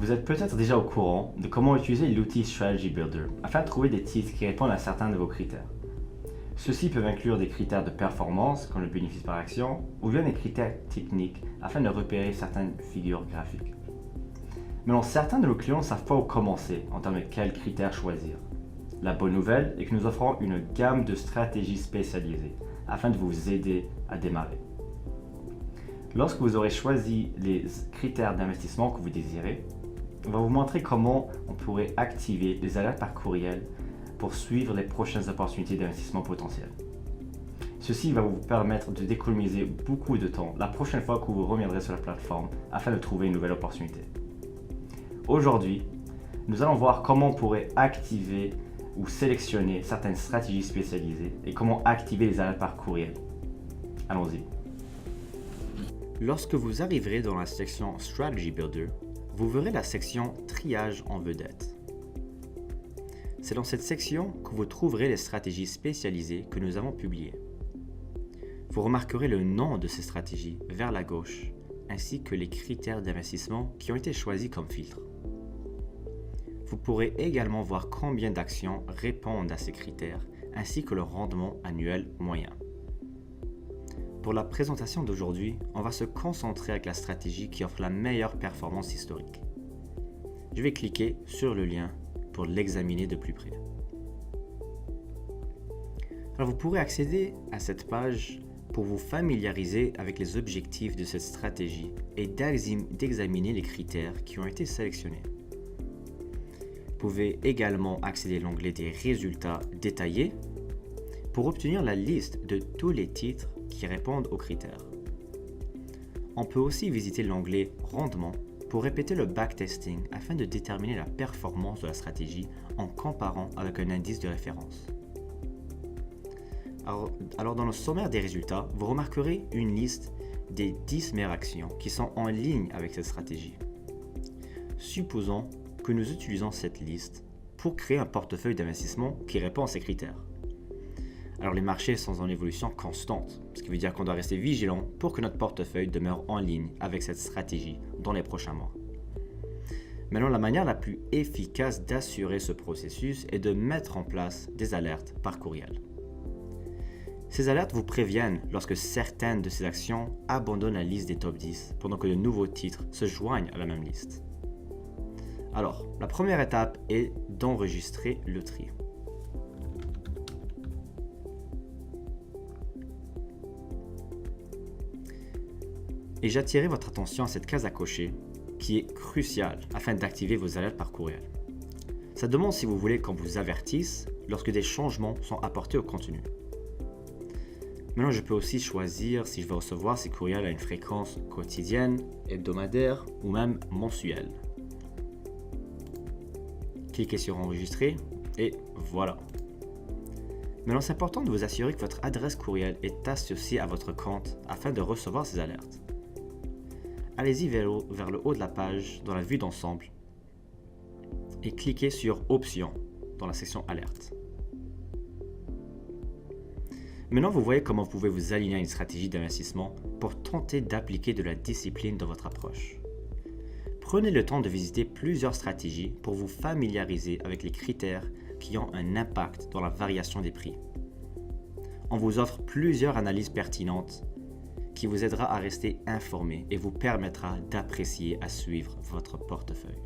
Vous êtes peut-être déjà au courant de comment utiliser l'outil Strategy Builder afin de trouver des titres qui répondent à certains de vos critères. Ceux-ci peuvent inclure des critères de performance, comme le bénéfice par action, ou bien des critères techniques afin de repérer certaines figures graphiques. Mais non, certains de nos clients ne savent pas où commencer en termes de quels critères choisir. La bonne nouvelle est que nous offrons une gamme de stratégies spécialisées afin de vous aider à démarrer. Lorsque vous aurez choisi les critères d'investissement que vous désirez, on va vous montrer comment on pourrait activer les alertes par courriel pour suivre les prochaines opportunités d'investissement potentielles. Ceci va vous permettre d'économiser beaucoup de temps la prochaine fois que vous reviendrez sur la plateforme afin de trouver une nouvelle opportunité. Aujourd'hui, nous allons voir comment on pourrait activer ou sélectionner certaines stratégies spécialisées et comment activer les alertes par courriel. Allons-y. Lorsque vous arriverez dans la section Strategy Builder, vous verrez la section Triage en vedette. C'est dans cette section que vous trouverez les stratégies spécialisées que nous avons publiées. Vous remarquerez le nom de ces stratégies vers la gauche, ainsi que les critères d'investissement qui ont été choisis comme filtre. Vous pourrez également voir combien d'actions répondent à ces critères, ainsi que le rendement annuel moyen. Pour la présentation d'aujourd'hui, on va se concentrer avec la stratégie qui offre la meilleure performance historique. Je vais cliquer sur le lien pour l'examiner de plus près. Alors vous pourrez accéder à cette page pour vous familiariser avec les objectifs de cette stratégie et d'examiner les critères qui ont été sélectionnés. Vous pouvez également accéder à l'onglet des résultats détaillés pour obtenir la liste de tous les titres qui répondent aux critères. On peut aussi visiter l'onglet Rendement pour répéter le backtesting afin de déterminer la performance de la stratégie en comparant avec un indice de référence. Alors dans le sommaire des résultats, vous remarquerez une liste des 10 meilleures actions qui sont en ligne avec cette stratégie. Supposons que nous utilisons cette liste pour créer un portefeuille d'investissement qui répond à ces critères. Alors les marchés sont en évolution constante, ce qui veut dire qu'on doit rester vigilant pour que notre portefeuille demeure en ligne avec cette stratégie dans les prochains mois. Maintenant, la manière la plus efficace d'assurer ce processus est de mettre en place des alertes par courriel. Ces alertes vous préviennent lorsque certaines de ces actions abandonnent la liste des top 10 pendant que de nouveaux titres se joignent à la même liste. Alors, la première étape est d'enregistrer le tri. Et j'attirerai votre attention à cette case à cocher qui est cruciale afin d'activer vos alertes par courriel. Ça demande si vous voulez qu'on vous avertisse lorsque des changements sont apportés au contenu. Maintenant, je peux aussi choisir si je veux recevoir ces courriels à une fréquence quotidienne, hebdomadaire ou même mensuelle. Cliquez sur enregistrer et voilà. Maintenant, c'est important de vous assurer que votre adresse courriel est associée à votre compte afin de recevoir ces alertes. Allez-y vers le haut de la page dans la vue d'ensemble et cliquez sur Options dans la section Alerte. Maintenant, vous voyez comment vous pouvez vous aligner à une stratégie d'investissement pour tenter d'appliquer de la discipline dans votre approche. Prenez le temps de visiter plusieurs stratégies pour vous familiariser avec les critères qui ont un impact dans la variation des prix. On vous offre plusieurs analyses pertinentes qui vous aidera à rester informé et vous permettra d'apprécier à suivre votre portefeuille.